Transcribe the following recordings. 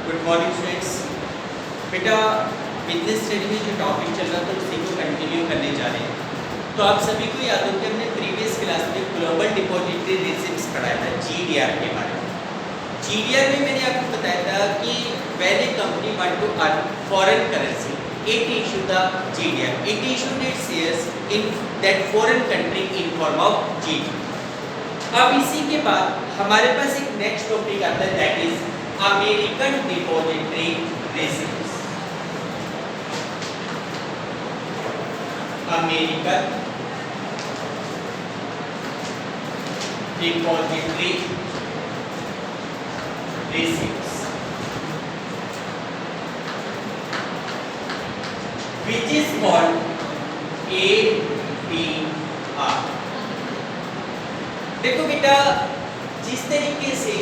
Good morning students. बेटा business study में जो टॉपिक चल रहा था उसी को कंटिन्यू करने जा रहे हैं। तो आप सभी को याद हो कि हमने प्रीवियस क्लास में ग्लोबल डिपॉजिटरी रिसिप्ट्स पढ़ाया था जीडीआर के बारे में। जीडीआर में मैंने आपको बताया था कि when a company want to earn foreign currency it issue the GDR, it issued its shares in that foreign country in form of GD. अब इसी के बाद हमारे पास एक नेक्स्ट टॉपिक आता है that is American depository receipts. American depository receipts which is called ADR। देखो बेटा जिस तरीके से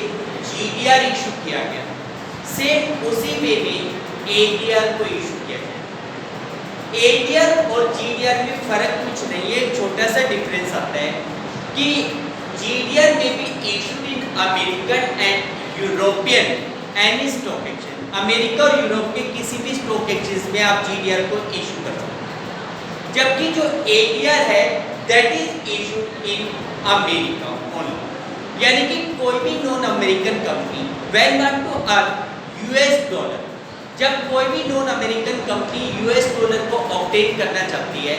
जीडीआर इशू किया गया सेम उसी में भी एडीआर को इशू किया गया। एडीआर और जीडीआर में फर्क कुछ नहीं है, एक छोटा सा डिफरेंस आता है कि जीडीआर में भी issued in American and European any stock exchange, America और यूरोप के किसी भी स्टॉक एक्सचेंज में आप जीडीआर को इशू कर सकते हैं, जबकि जो एडीआर है that is issued in America only. यानी कि कोई भी non American company when want to earn US dollar, जब कोई भी नॉन अमेरिकन कंपनी यूएस डॉलर को ऑब्टेन करना चाहती है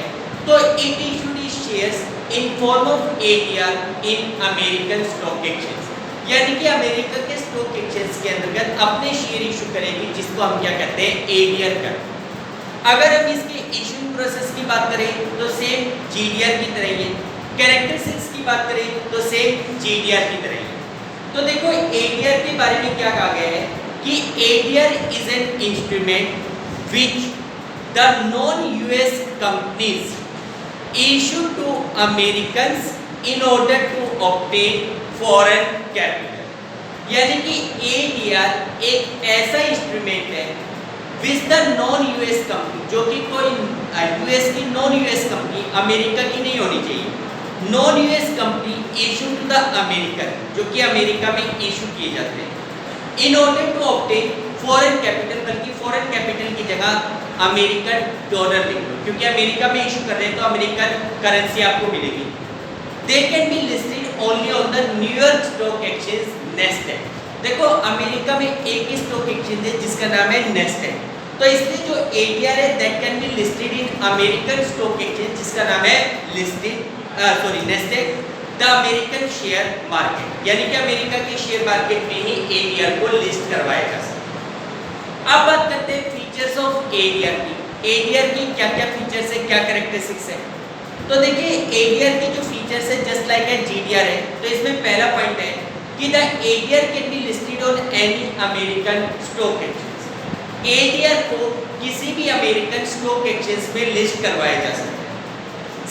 तो it issued its shares in form of ADR in American stock exchange. यानी कि अमेरिका के स्टॉक एक्सचेंज के अंतर्गत अपने शेयर इशू करेगी, जिसको हम क्या कहते हैं एडीआर करते हैं। अगर हम इसके इशूइंग प्रोसेस की बात करें तो सेम जीडीआर की तरह ही है, कैरेक्टरिस्टिक्स की बात करें तो सेम जीडीआर की तरह ही है। तो देखो एडीआर के बारे में क्या कहा गया है कि ADR is an instrument which the non US companies issue to Americans in order to obtain foreign capital. यानी कि एडीआर एक ऐसा इंस्ट्रूमेंट है which the non US company, जो कि कोई यूएस की नॉन यूएस कंपनी, अमेरिका की नहीं होनी चाहिए, non US company issue to the American, जो कि अमेरिका में इशू किए जाते हैं, in order to obtain foreign capital, बल्कि फॉरेन कैपिटल की जगह अमेरिकन डॉलर लिख लो, क्योंकि अमेरिका में इशू कर रहे हैं तो अमेरिकन करेंसी आपको मिलेगी। दे can be listed only on the New York stock exchange Nasdaq. देखो अमेरिका में एक ही स्टॉक एक्सचेंज है जिसका नाम है नेस्डेक, तो इसलिए जो एडीआर है that can be listed in American stock exchange जिसका नाम है Nasdaq the American share market. यानी कि अमेरिका के शेयर मार्केट में ही एडीआर को लिस्ट करवाया जा सकता है। अब बात करते हैं फीचर्स ऑफ एडीआर की। एडीआर की क्या क्या फीचर्स है, क्या कैरेक्टरिस्टिक्स है। तो देखिए एडीआर के जो फीचर्स है जस्ट लाइक ए जीडीआर है, तो इसमें पहला पॉइंट है कि the ADR can be listed on any American stock exchange. ADR को किसी भी अमेरिकन स्टॉक एक्सचेंज में लिस्ट करवाया जा सकता है।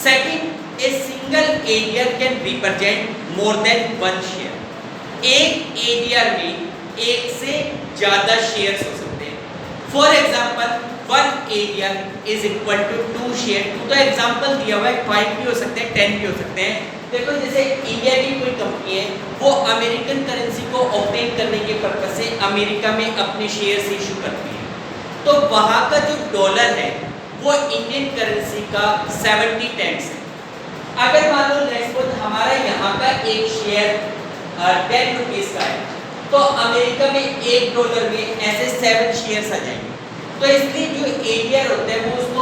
Second, a single ADR can represent more than one share. एक एडीआर में एक से ज्यादा शेयर्स हो सकते हैं। For example one ADR is equal to two share. तो एग्जांपल दिया हुआ है 5 भी हो सकते हैं, 10 भी हो सकते हैं। देखो जैसे इंडिया की कोई कंपनी है वो अमेरिकन करेंसी को ऑब्टेन करने के पर्पज से अमेरिका में अपने शेयर्स इशू करती है, तो वहां का जो डॉलर है वो इंडियन करेंसी का 70 टाइम्स है। अगर मान लो लेट्स हमारा यहाँ का एक शेयर 10 रुपीज का है, तो अमेरिका में $1 में ऐसे 7 शेयर्स आ जाएंगे। तो इसलिए जो एडीआर होते हैं वो उसको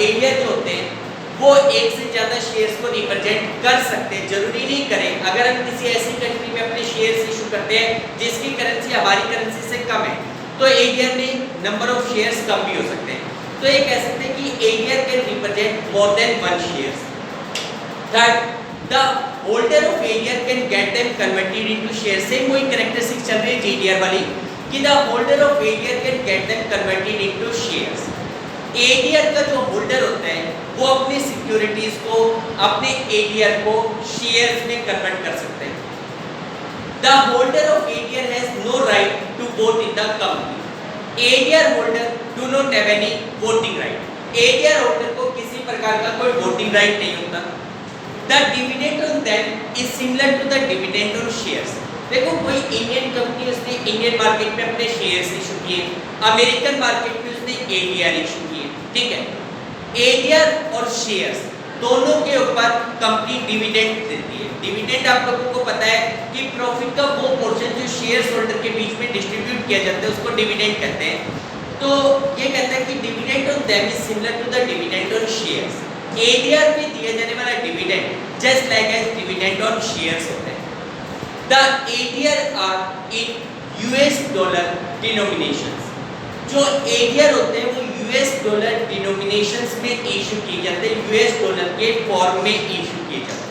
एडीआर जो होते हैं वो एक से ज्यादा शेयर्स को रिप्रेजेंट कर सकते हैं, जरूरी नहीं करें। अगर हम किसी ऐसी कंट्री में अपने शेयर्स इशू करते हैं जिसकी करेंसी हमारी करेंसी से कम है, तो एडीआर में नंबर ऑफ शेयर्स कम भी हो सकते हैं। तो ये कह सकते हैं कि ADR can represent more than one shares. Third, the holder of ADR can get them converted into share. Same वही कैरेक्टरिस्टिक्स चल रही है जीडीआर वाली कि the holder of ADR can get them converted into shares. ADR का जो holder होता है वो अपनी सिक्योरिटीज को, अपने एडीआर को शेयर्स में कन्वर्ट कर सकते हैं। The holder of ADR has no right to vote in the company. ADR holder do not have any voting right. ADR holder को किसी प्रकार का कोई वोटिंग राइट नहीं होता। The dividend on them is similar to the dividend on shares. देखो कोई Indian company उसने इंडियन मार्केट में अपने शेयर्स इशू किए, अमेरिकन मार्केट में उसने एडीआर इशू किए, ठीक है। एडीआर और शेयर्स दोनों के ऊपर कंपनी डिविडेंड देती है। डिविडेंड आप लोगों को पता है कि प्रॉफिट का वो पोर्शन जो शेयर होल्डर के बीच में डिस्ट्रीब्यूट किया जाता है उसको डिविडेंड कहते हैं। तो ये कहता है कि dividend on them is similar to the dividend on shares. ADR पे दिया जाने वाला dividend just like as dividend on shares होता है। The ADR are in US dollar denominations. जो एडीआर होते हैं वो यूएस डॉलर डिनोमिनेशंस में इशू किए जाते हैं, यूएस डॉलर के फॉर्म में इशू किए जाते हैं।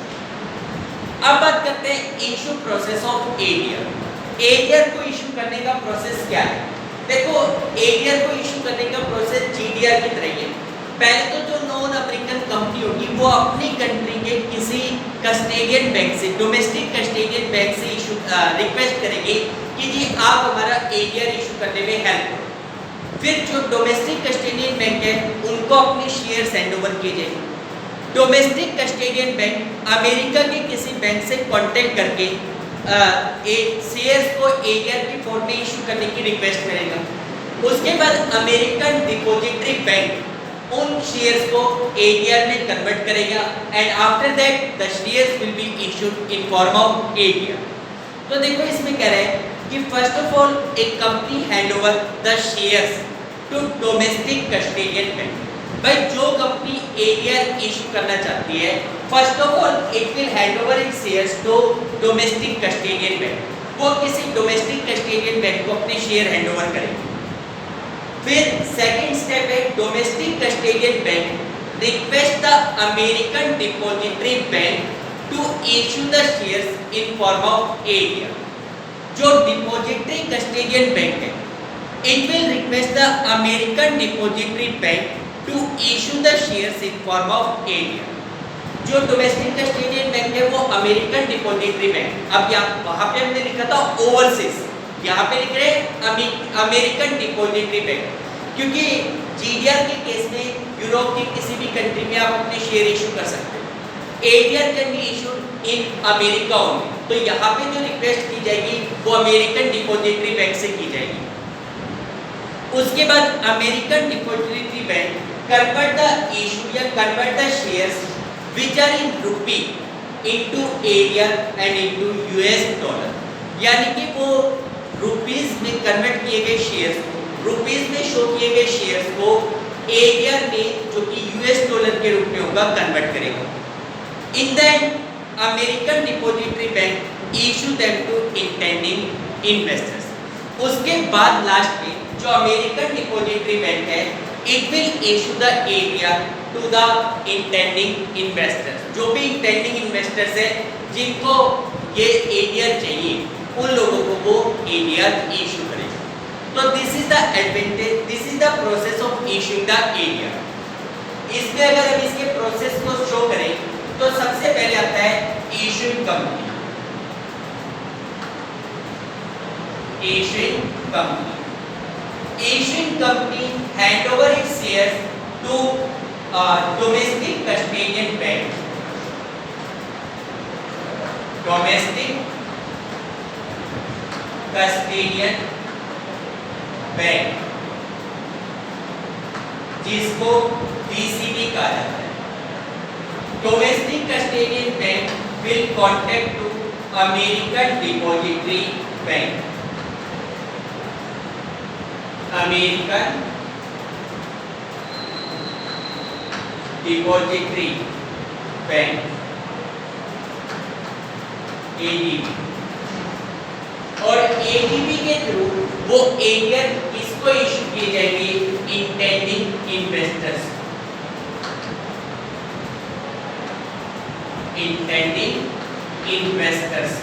अब बात करते हैं issue process of ADR. ADR को इशू करने का प्रोसेस क्या है? देखो एडीआर को इशू करने का प्रोसेस जीडीआर की तरह ही है। पहले तो जो नॉन अमेरिकन कंपनी होगी वो अपनी कंट्री के किसी कस्टेडियन बैंक से, डोमेस्टिक कस्टेडियन बैंक से इशू रिक्वेस्ट करेगी कि जी आप हमारा एडीआर इशू करने में हेल्प करो। फिर जो डोमेस्टिक कस्टेडियन बैंक है उनको अपने शेयर्स हैंडओवर किए जाएंगे। डोमेस्टिक कस्टेडियन बैंक अमेरिका के किसी बैंक से कांटेक्ट करके शेयर्स को एडीआर की फॉर्म में इशू करने की रिक्वेस्ट करेगा। उसके बाद अमेरिकन डिपॉजिटरी बैंक उन शेयर्स को एडीआर में कन्वर्ट करेगा and after that the shares will be issued in form of ADR. तो देखो इसमें कह रहे हैं कि फर्स्ट ऑफ ऑल एक company hand over the shares to domestic custodian bank. भाई जो कंपनी एडीआर इशू करना चाहती है first of all it will hand over its shares to domestic custodian bank. वो किसी डोमेस्टिक कस्टेडियन बैंक को अपने शेयर हैंडओवर करेगी। फिर सेकंड स्टेप है domestic custodian bank request the American depository bank to issue the shares in form of ADR. जो depository custodian bank है it will request the American depository bank to issue the shares in form of ADR. जो domestic custodian bank है वो American depository bank, अब यहाँ वहां पे हमने लिखा था ओवरसीज, यहाँ पे लिख रहे अमेरिकन डिपॉजिटरी बैंक, क्योंकि जीडीआर के केस में यूरोप की किसी भी कंट्री में आप अपने शेयर इशू कर सकते हैं। ADR can B issued in America only. तो यहाँ पे जो रिक्वेस्ट की जाएगी वो अमेरिकन डिपॉजिटरी बैंक से की जाएगी। उसके बाद American depository bank convert the issue या convert the shares which are in rupee into ADR and into US dollar। यानी कि वो रुपीस में कन्वर्ट किए गए शेयर्स को, रुपीस में शो किए गए शेयर्स को ADR में जो कि US डॉलर के रूप में होगा कन्वर्ट करेगा। In that American depository bank issue them to intending investors. उसके बाद लास्ट में जो अमेरिकन डिपॉजिटरी बैंक है it will issue the ADR to the intending investors। जो भी intending investors है जिनको ये ADR चाहिए उन लोगों को वो ADR issue करेगा। तो this is the advantage, this is the process of issuing the ADR। इसमें अगर हम इसके प्रोसेस को शो करें तो सबसे पहले आता है issuing company। issuing company Asian company hand over its shares to domestic custodian bank। Domestic custodian bank जिसको DCB कहा जाता है। Domestic custodian bank will contact to American depository bank। American depository bank ADB, और ADB के through वो ADR किसको issue किए जाएंगे? Intending investors. इंटेंडिंग इन्वेस्टर्स,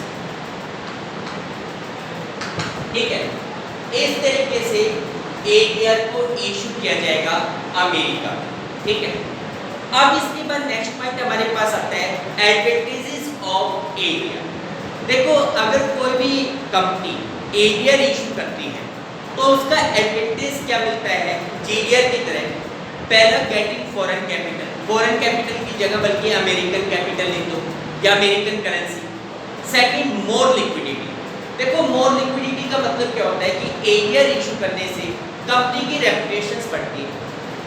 ठीक है। इस तरीके से एडीआर को इशू किया जाएगा अमेरिका, ठीक है। अब इसके बाद नेक्स्ट पॉइंट हमारे पास आता है एडवांटेजेस ऑफ एडीआर। देखो अगर कोई भी कंपनी एडीआर इशू करती है तो उसका एडवांटेज क्या मिलता है? जीडीआर की तरह पहला getting foreign capital, foreign capital की जगह बल्कि अमेरिकन कैपिटल ले दो या अमेरिकन करेंसी। सेकंड मोर लिक्विडिटी, देखो मोर लिक्विडिटी का मतलब क्या होता है कि एडीआर इशू करने से कंपनी की रेपुटेशन बढ़ती है,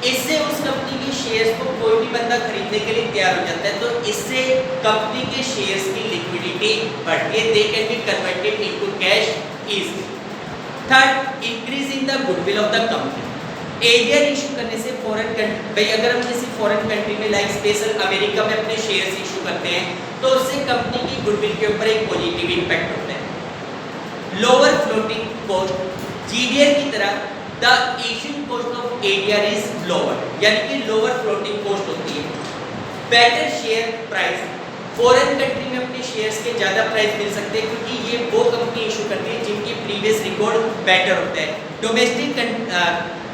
इससे उस कंपनी के शेयर्स को कोई भी बंदा खरीदने के लिए तैयार हो जाता है, तो इससे कंपनी के शेयर्स की लिक्विडिटी बढ़ती है, दे can be converted into cash easily. Third, increase in the goodwill of the company. ADR issue करने से फॉरेन कंट्री, भाई अगर हम किसी फॉरेन कंट्री में लाइक स्पेशल अमेरिका में अपने शेयर्स इशू करते हैं तो उससे कंपनी की गुडविल के ऊपर एक पॉजिटिव इंपैक्ट होता है। लोअर फ्लोटिंग कॉस्ट, जीडीआर की तरह the issue cost of ADR is lower, यानी कि लोअर फ्लोटिंग कॉस्ट होती है। Better share price, foreign country में अपने शेयर्स के ज़्यादा प्राइस मिल सकते हैं क्योंकि ये वो कंपनी इशू करती है जिनकी प्रीवियस रिकॉर्ड बेटर होता है।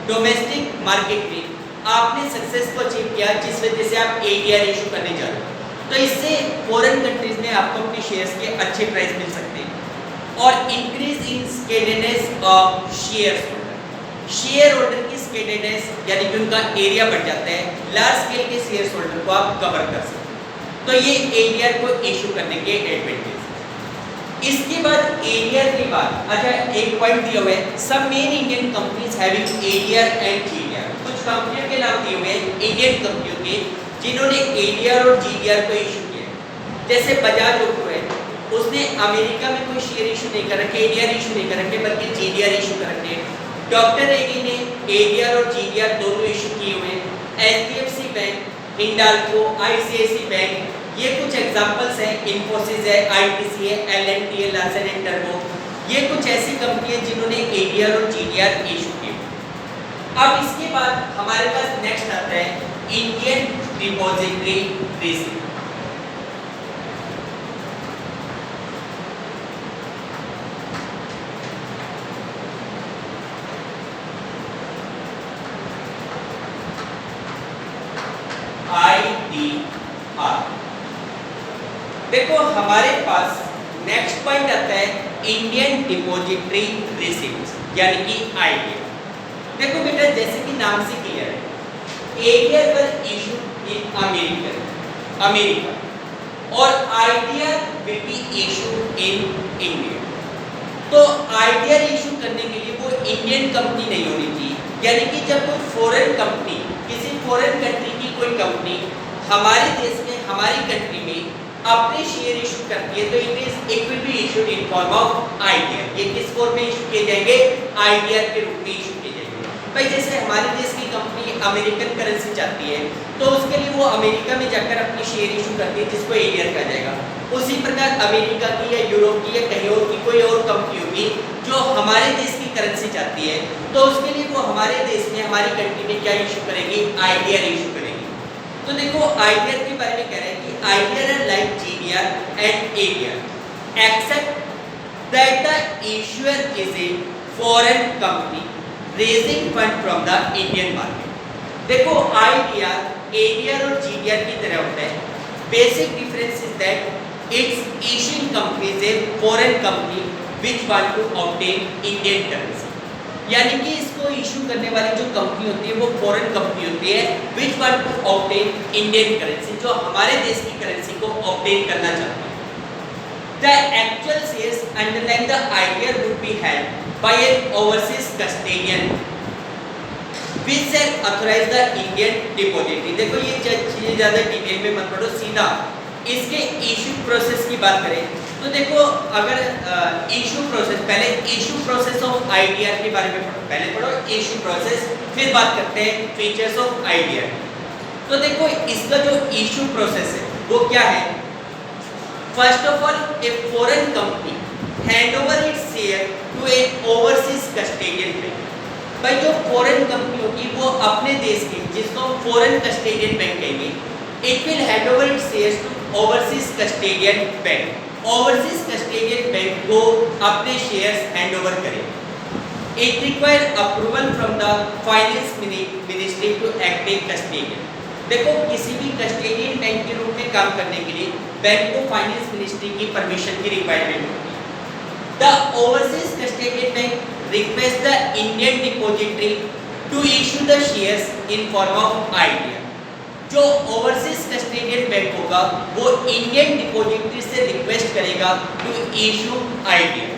डोमेस्टिक मार्केट में आपने सक्सेस को अचीव किया जिस वजह से आप एडीआर इशू करने जा रहे हो, तो इससे फॉरेन कंट्रीज में आपको अपने शेयर्स के अच्छे प्राइस मिल सकते हैं। और increase in scatteredness of share holder की स्केलेडनेस यानी कि उनका एरिया बढ़ जाता है, लार्ज स्केल के शेयर होल्डर को आप कवर कर सकते हैं, तो ये एडीआर को इशू करने के एडवांटेज। इसके बाद एडीआर के बाद अच्छा एक पॉइंट दिया हुआ है, सब main Indian companies having ADR and GDR. कुछ कंपनियों के नाम दिए हुए हैं इंडियन कंपनियों के जिन्होंने एडीआर और जीडीआर को इशू किया है। जैसे बजाज ऑटो है, उसने अमेरिका में कोई शेयर इशू नहीं कर रखे, एडीआर इशू नहीं कर रखे, बल्कि जीडीआर इशू कर रखे हैं। डॉक्टर रेड्डी ने एडीआर और जीडीआर दोनों इशू किए हुए हैं। HDFC bank, Hindalco, ICIC bank, ये कुछ एग्जांपल्स हैं। इन्फोसिस है, आईटीसी है, एलएनटी है, लार्सन एंड टर्बो, ये कुछ ऐसी कंपनी है जिन्होंने एडीआर और जीडीआर इशू किए। अब इसके बाद हमारे पास नेक्स्ट आता है इंडियन डिपॉजिटरी रिसीप्ट। IDR। देखो हमारे पास नेक्स्ट पॉइंट आता है इंडियन डिपॉजिटरी रिसीप्ट यानी कि आईडीआर। देखो बेटा जैसे कि नाम से क्लियर है, ADR was issued in America और IDR will be issued in India. तो आईडीआर इशू करने के लिए वो इंडियन कंपनी नहीं होनी चाहिए, यानी कि जब कोई फॉरेन कंपनी, किसी फॉरेन कंट्री की कोई कंपनी हमारे देश में, हमारी कंट्री में अपने शेयर इशू करती है तो it will be issued in form of IDR. ये किस फॉर्म में इशू किए जाएंगे? आईडीआर के रूप में इशू किए जाएंगे। भाई जैसे हमारे देश की कंपनी अमेरिकन करेंसी चाहती है तो उसके लिए वो अमेरिका में जाकर अपनी शेयर इशू करती है जिसको एडीआर कहा जाएगा। उसी प्रकार अमेरिका की या यूरोप की या कहीं और की कोई और कंपनी होगी जो हमारे देश की करेंसी चाहती है तो उसके लिए वो हमारे देश में, हमारी कंट्री में क्या इशू करेगी? आईडीआर इशू करेगी। तो देखो आईडीआर के बारे में कह रहे हैं कि IDR are like GDR and ADR except that the issuer is a foreign company raising fund from the Indian market. देखो आईडीआर, एडीआर और जीडीआर की तरह होता है। Basic difference is that its issuing company is a foreign company which want to obtain Indian currency, यानी कि इसको issue करने वाली जो कंपनी होती है वो फॉरेन कंपनी होती है which want to obtain Indian currency, जो हमारे देश की करेंसी को ऑब्टेन करना चाहती है। The actual shares underline the IDR would be held by an overseas custodian which shall authorise the Indian depository. देखो ये चीजें ज्यादा डिटेल में मत पढ़ो, सीधा इसके इशू प्रोसेस की बात करें तो देखो अगर इशू प्रोसेस, पहले इशू प्रोसेस ऑफ आईडीआर के बारे में पढ़ो, पहले पढ़ो इशू प्रोसेस, फिर बात करते हैं फीचर्स ऑफ आईडीआर। तो देखो इसका जो इशू प्रोसेस है वो क्या है? First of all a foreign company hand over its share to a overseas custodian bank. भाई जो फॉरेन कंपनी होगी वो अपने देश की, जिसको फॉरेन कस्टोडियन बैंक कहेंगे, it will hand over its shares to overseas custodian bank. Overseas custodian bank को अपने शेयर्स हैंड ओवर करें। It require approval from the finance ministry to act a custodian. देखो किसी भी कस्टोडियन बैंक के रूप में काम करने के लिए बैंक को फाइनेंस मिनिस्ट्री की परमिशन की रिक्वायरमेंट होती है। The overseas custodian bank request the Indian depository to issue the shares in form of IDR. जो ओवरसीज कस्टोडियन बैंक होगा वो इंडियन डिपॉजिटरी से रिक्वेस्ट करेगा to issue IDR.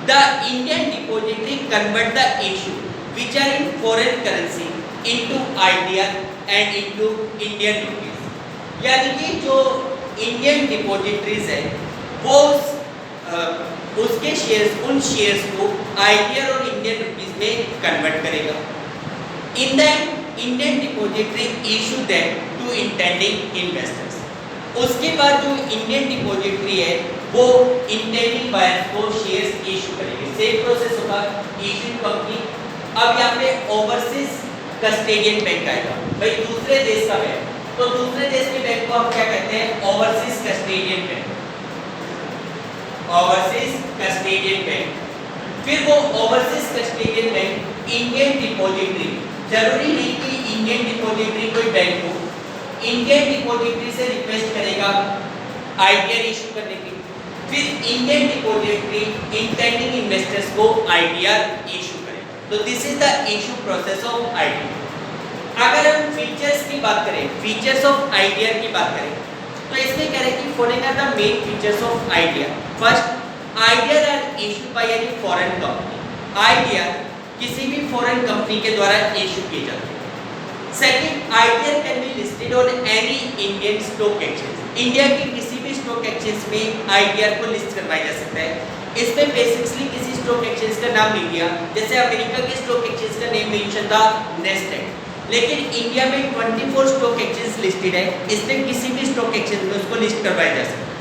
The Indian depository convert the issue which are in foreign currency into IDR and into Indian rupees. यानी कि जो Indian depositories है वो उसके शेयर्स उन शेयर्स को IDR और इंडियन रुपीस में कन्वर्ट करेगा. In the Indian depository issue that to intending investors. उसके बाद जो इंडियन डिपॉजिटरी है वो इंटेंडिंग बायर्स को शेयर्स इशू करेगी. सेम प्रोसेस होगा इशू कंपनी. अब यहाँ पे ओवरसीज कस्टोडियन बैंक आएगा. भाई दूसरे देश का बैंक, तो दूसरे देश के बैंक को हम क्या कहते हैं? Overseas custodian bank. Overseas custodian bank. फिर वो overseas custodian bank Indian depository, जरूरी नहीं कि इंडियन डिपॉजिटरी कोई बैंक हो, इंडियन डिपॉजिटरी से रिक्वेस्ट करेगा आईडीआर इशू करने की. फिर इंडियन डिपॉजिटरी इंटेंडिंग इन्वेस्टर्स को आईडीआर इशू करेगा. तो this is the issue process of IDR. अगर हम फीचर्स की बात करें, फीचर्स ऑफ आईडीआर की बात करें, तो इसमें कह रहे हैं कि following are the main features of IDR. First, IDR are issued by any foreign company. IDR किसी भी फॉरेन कंपनी के द्वारा इशू किए जाते हैं. Second, IDR can be listed on any Indian stock exchange. India की किसी भी स्टॉक एक्सचेंज में आईडीआर को लिस्ट करवाया जा सकता है. इसमें बेसिकली किसी स्टॉक एक्सचेंज का नाम नहीं दिया, जैसे अमेरिका के स्टॉक एक्सचेंज का नेम मेंशन था नेस्डेक, लेकिन इंडिया में 24 स्टॉक एक्सचेंज लिस्टेड है. इसमें किसी भी स्टॉक एक्सचेंज में उसको लिस्ट करवाया जा सकता है.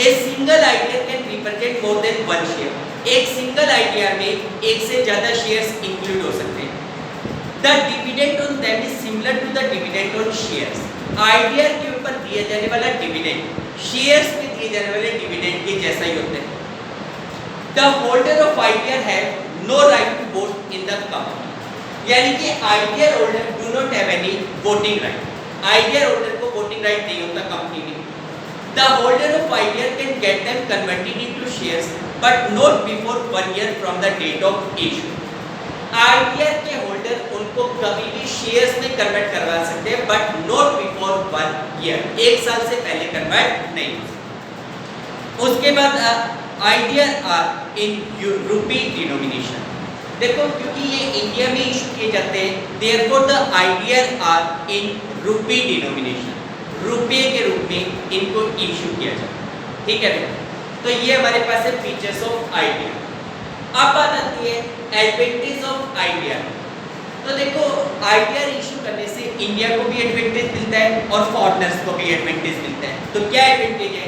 A single IDR can represent more than one share. एक सिंगल आईडीआर में एक से ज्यादा शेयर्स इंक्लूड हो सकते हैं. The dividend on them is similar to the dividend on shares. IDR के ऊपर दिया जाने वाला डिविडेंड शेयर्स में दिए जाने वाले डिविडेंड के जैसा ही होता है. The holder of IDR have no right to vote in the company. यानी कि IDR holder do not have any voting right. IDR holder को वोटिंग राइट नहीं होता कंपनी में. The holder of IDR can get them converted into shares but not before 1 year from the date of issue. IDR के holder उनको कभी भी shares में convert करवा सकते हैं बट नॉट बिफोर 1 ईयर. 1 साल से पहले कन्वर्ट नहीं. उसके बाद IDR are in rupee denomination. देखो क्योंकि ये इंडिया में इशू किए जाते हैं, therefore the IDR are in rupee denomination. रुपये के रूप में इनको इशू किया जाता है. ठीक है. तो ये हमारे पास है फीचर्स ऑफ आईडीआर. अब बात आती है एडवांटेज ऑफ आईडीआर. तो देखो आईडीआर इशू करने से इंडिया को भी एडवांटेज मिलता है और फॉरेनर्स को भी एडवांटेज मिलता है. तो क्या एडवांटेज है?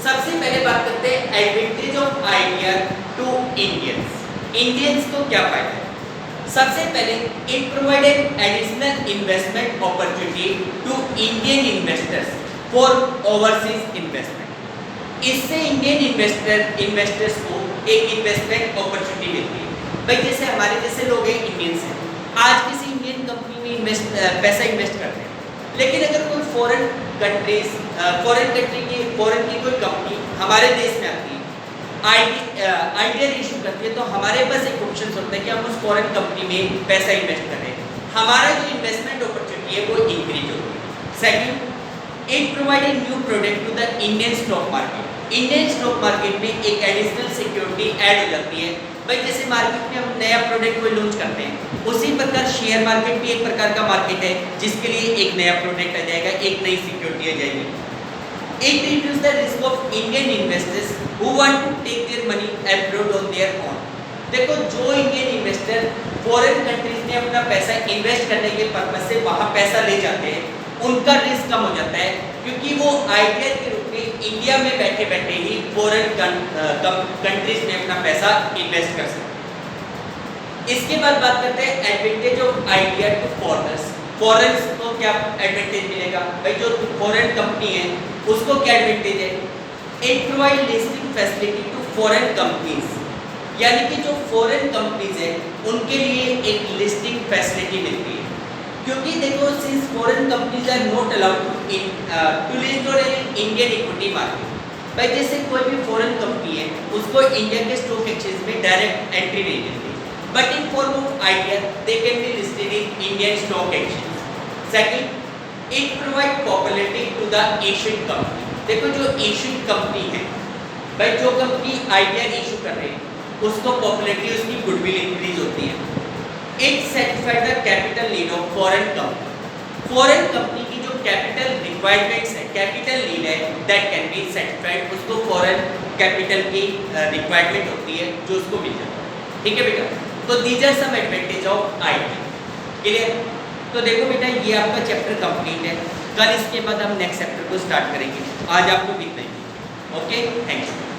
सबसे पहले बात करते हैं advantage of IDR to Indians. Indians को क्या फायदा है? सबसे पहले it provided additional investment opportunity to Indian investors for overseas investment. इससे इंडियन इन्वेस्टर्स को एक इन्वेस्टमेंट अपॉर्चुनिटी मिलती है. भाई जैसे हमारे जैसे लोग हैं इंडियंस हैं, आज किसी इंडियन कंपनी में पैसा इन्वेस्ट करते हैं, लेकिन अगर कोई फॉरेन की कोई कंपनी हमारे देश में आती है, आईडीआर इशू करती है, तो हमारे पास एक ऑप्शन होता है कि हम उस फॉरेन कंपनी में पैसा इन्वेस्ट कर रहे हैं. हमारा जो इन्वेस्टमेंट अपॉर्चुनिटी है वो इंक्रीज होती है. Second, it provided new product to the Indian stock market. Indian stock market में एक एडिशनल सिक्योरिटी ऐड हो जाती है. भाई जैसे मार्केट में हम नया प्रोडक्ट कोई लॉन्च करते हैं, उसी प्रकार शेयर मार्केट भी एक प्रकार का मार्केट है जिसके लिए एक नया प्रोडक्ट आ जाएगा, एक नई सिक्योरिटी आ जाएगी. It reduces the risk of Indian investors who want to take their money abroad on their own. देखो जो इंडियन इन्वेस्टर फॉरेन कंट्रीज में अपना पैसा इन्वेस्ट करने के पर्पज से वहाँ पैसा ले जाते हैं, उनका रिस्क कम हो जाता है क्योंकि वो आईडीआर के रूप में इंडिया में बैठे बैठे ही फॉरेन कंट्रीज में अपना पैसा इन्वेस्ट कर सकते हैं. इसके बाद बात करते हैं advantage of IDR to foreigners. Foreigners को क्या एडवांटेज मिलेगा? भाई जो फॉरेन कंपनी है उसको क्या एडवांटेज है? It provide listing facility to foreign companies. यानी कि जो फॉरेन कंपनीज है उनके लिए एक लिस्टिंग फैसिलिटी मिलती है. क्योंकि देखो since foreign companies are not allowed to list on Indian equity market. भाई जैसे कोई भी फॉरेन कंपनी है उसको इंडिया के स्टॉक एक्सचेंज में डायरेक्ट एंट्री नहीं मिलती, but in form of IDR they can be listed in Indian stock exchange. Second, it provide popularity to the Asian company. देखो जो एशियन कंपनी है, भाई जो कंपनी आईडीआर इशू कर रहे हैं उसको पॉपुलैरिटी उसकी गुडविल इंक्रीज होती है। It satisfied the capital need of foreign company. Foreign company की जो कैपिटल रिक्वायरमेंट्स है, कैपिटल नीड है, दैट कैन बी सेटिस्फाइड, उसको फॉरेन कैपिटल की रिक्वायरमेंट होती है जो उसको मिल जाती है। ठीक है बेटा, तो these are some advantage of IT. Clear? तो देखो बेटा ये आपका चैप्टर कंप्लीट है। कल इसके बाद हम नेक्स्ट चैप्टर को स्टार्ट करेंगे। आज आपको कितना ही। Okay, thank you.